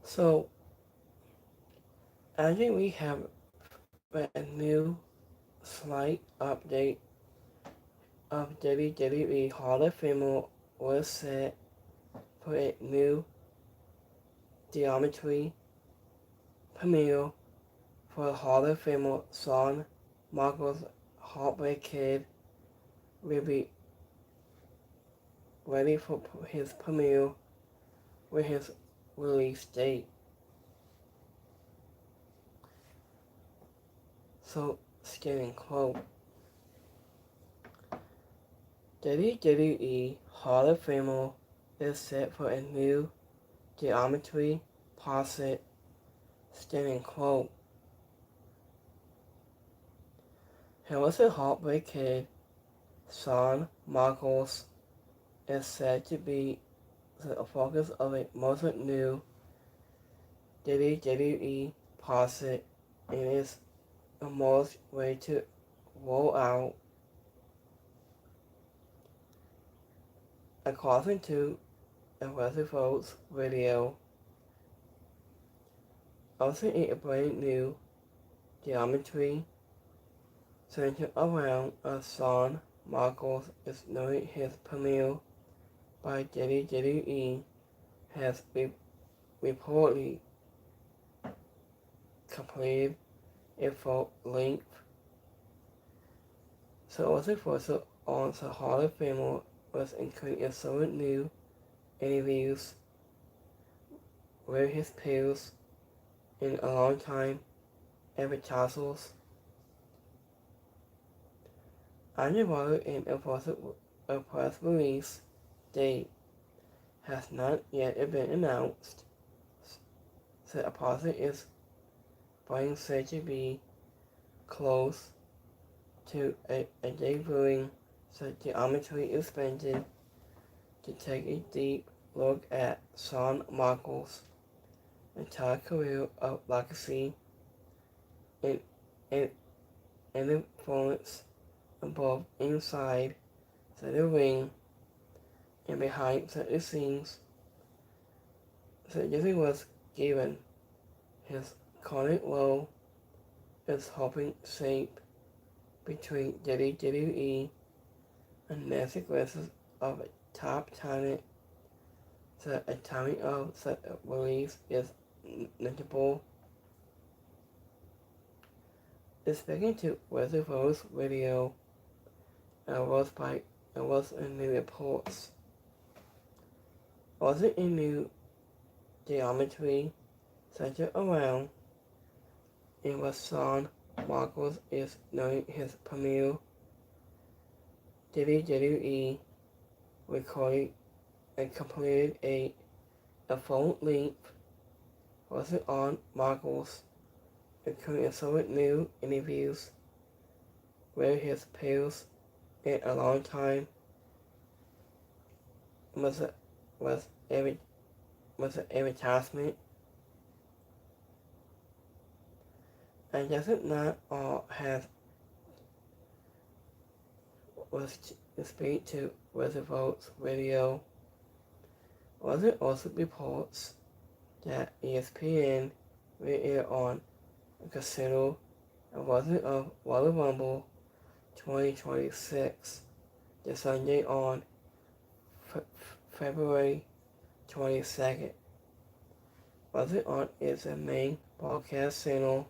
So, I think we have a new slight update of WWE Hall of Fame was set for a new geometry premiere for Hall of Famer Shawn Michaels' Heartbreak Kid will be ready for his premiere with his release date. So, getting close. WWE Hall of Famer is set for a new geometry posit standing quote. He was a Heartbreak Kid. Shawn Michaels is said to be the focus of a most new WWE posit and is almost ready to roll out. According to a Votes video, also a brand new geometry centered around Shawn Michaels is knowing his premiere by WWE has reportedly completed a full length. So also focused on the Hall of Fame was including several new interviews with his peers in a long time advertisers. Underwater in a press release date has not yet been announced. The opposite is being said to be close to a debuting the geometry expanded to take a deep look at Shawn Michaels' entire career of legacy and influence both inside the ring and behind the scenes. So Jesse was given his current role as helping shape between WWE and massive races of top talent. The timing of the release is notable. Speaking to Weatherford's video, it was a new reports. Was it a new geometry centered around and what Shawn Michaels is knowing his premiere WWE recorded and completed a full length was it on Michaels, including several new interviews with his peers in a long time was every advertisement. And does it not all have was to speak to Roosevelt's radio? Was it also reports that ESPN will air on a casino and was it of Royal Rumble 2026 the Sunday on February 22nd? Was it on its main broadcast channel?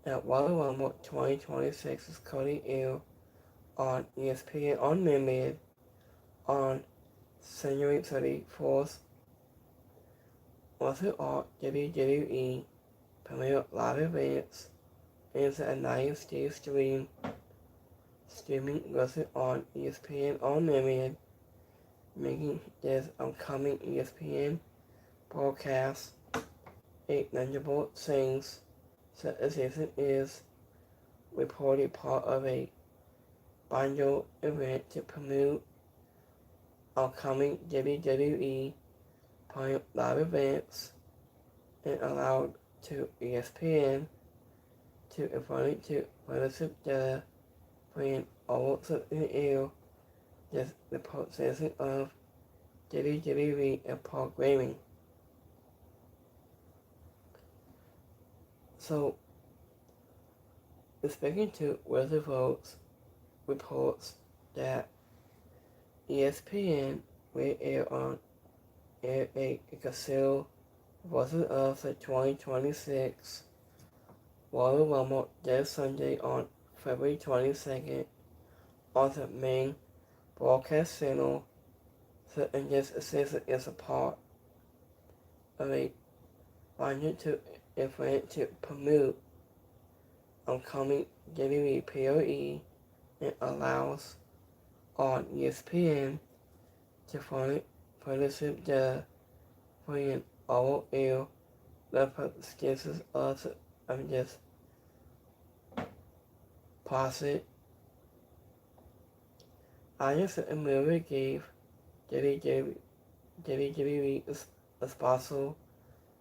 At Royal Rumble 2026 is currently aired on ESPN on Unlimited on January 34th. Was it all WWE premiere live events and the United States streaming was it on ESPN on Unlimited, making this upcoming ESPN broadcast a notable things. The season is reportedly part of a bundle event to promote upcoming WWE live events and allowed to ESPN to avoid to relative data bring also in the air the processing of WWE and programming. So, speaking to Weather Votes reports that ESPN will air a casino version of the 2026 Royal Rumble this Sunday on February 22nd on the main broadcast channel. So, and this season is a part of a budget to event to promote upcoming WWE POE and allows on ESPN to partnership the foreign OL representatives of this process. I just immediately gave WWE a sponsor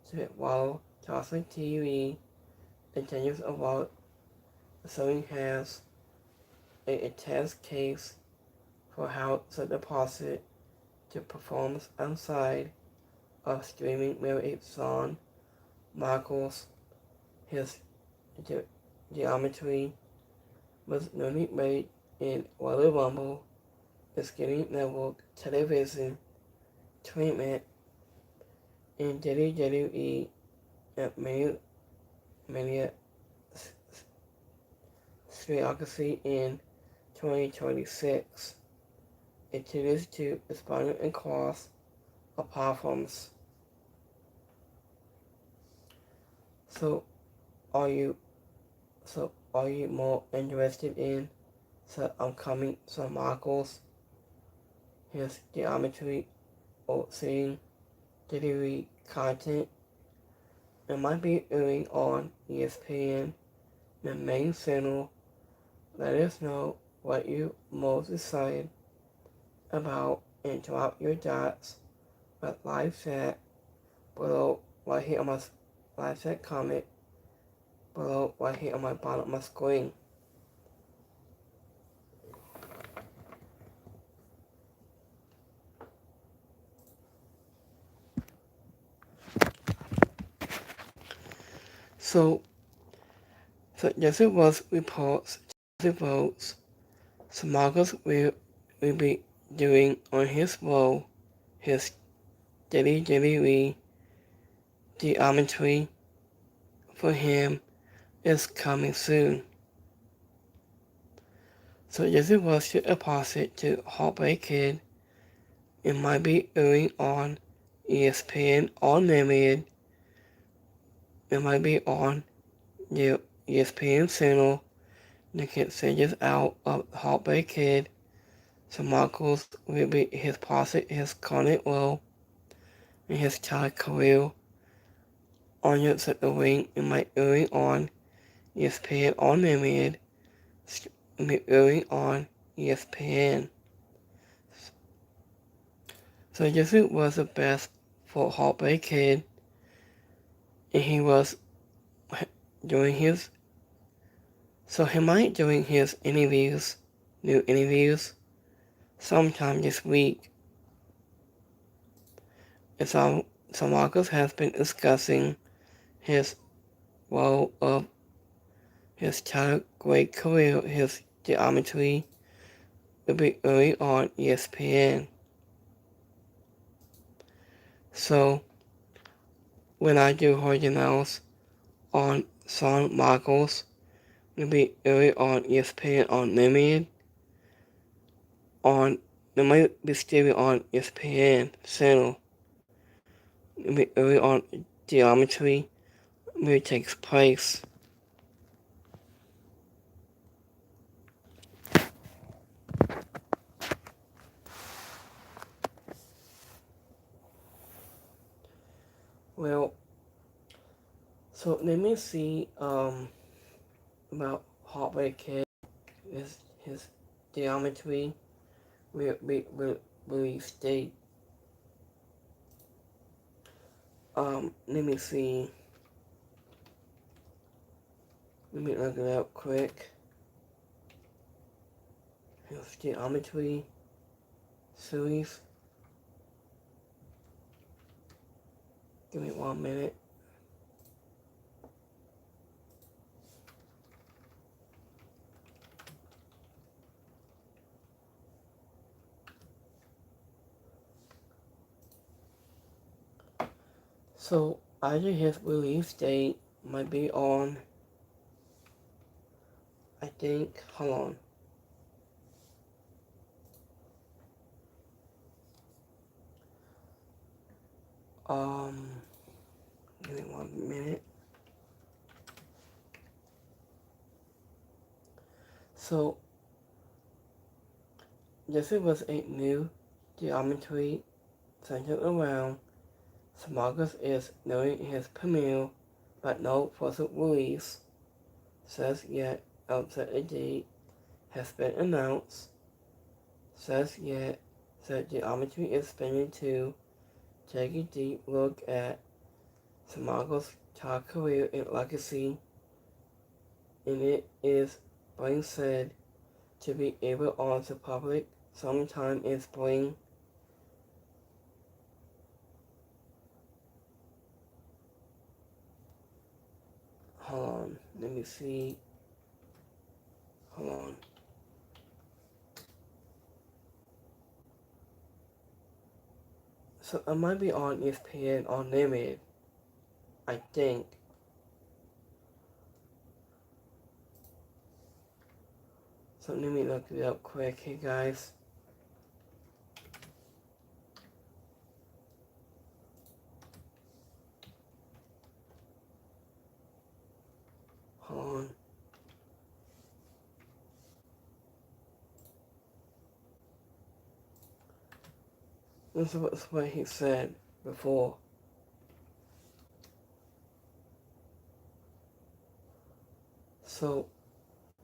to it while tossing TV intentions about Sony has a test case for how the deposit to perform outside of streaming with Shawn Michaels. His geometry was newly made in Royal Rumble is getting network television treatment in WWE at Mania Theocracy in 2026. It continues to expand across all platforms. So are you more interested in the upcoming Shawn Michaels, his geometry, or seeing WWE content? It might be airing on ESPN, the main channel. Let us know what you most excited about and drop your thoughts with live chat below right here on my live chat comment below right here on my bottom of my screen. So Jesse was reports votes so Marcus will be doing on his role his WWE geometry for him is coming soon. So Jesse was to opposite to Heartbreak Kid. It might be airing on ESPN Unlimited. It might be on the ESPN channel. They can send us out of Heartbreak Kid. So Michaels will be his posse, his current role, and his child career on the ring. It might airing on ESPN Unlimited. It might airing on ESPN. So Jesse was the best for Heartbreak Kid, and he was doing his. So he might doing his new interviews, sometime this week. And so Marcus has been discussing his role of his child great career, his geometry will be early on ESPN. So when I do originals on Shawn Michaels, will be early on ESPN Unlimited. They might be streaming on ESPN channel. It will be early on geometry where it takes place. Well, so let me see about Heartbreak Kid, his geometry release date. Let me see. Let me look it up quick. His geometry series. Give me 1 minute. So either his release date might be on, I think, hold on. Give me 1 minute. So this was a new geometry centered around Smuggler's is knowing his premiere, but no further release says yet outside a date has been announced. Says yet that geometry is planning to take a deep look at Smuggler's top career and legacy, and it is being said to be able on the public sometime in spring. Hold on, let me see. Hold on. So it might be on ESPN Unlimited, I think. So let me look it up quick here, guys. Hold on. This is what he said before. So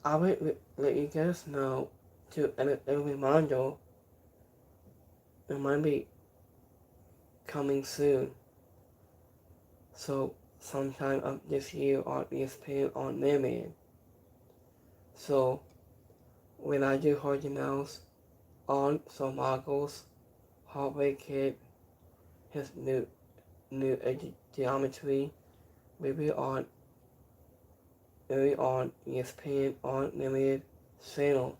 I will let you guys know to a reminder, it might be coming soon. So sometime of this year on ESPN Unlimited. So when I do Hard Nails on some Michael's Heartbreak Kid, his new geometry will be on ESPN Unlimited channel.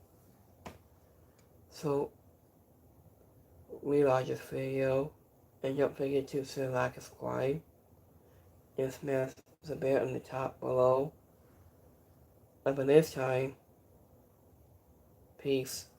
So we like this video, and don't forget to like and subscribe, and smash the bell on the top below. Until next time, peace.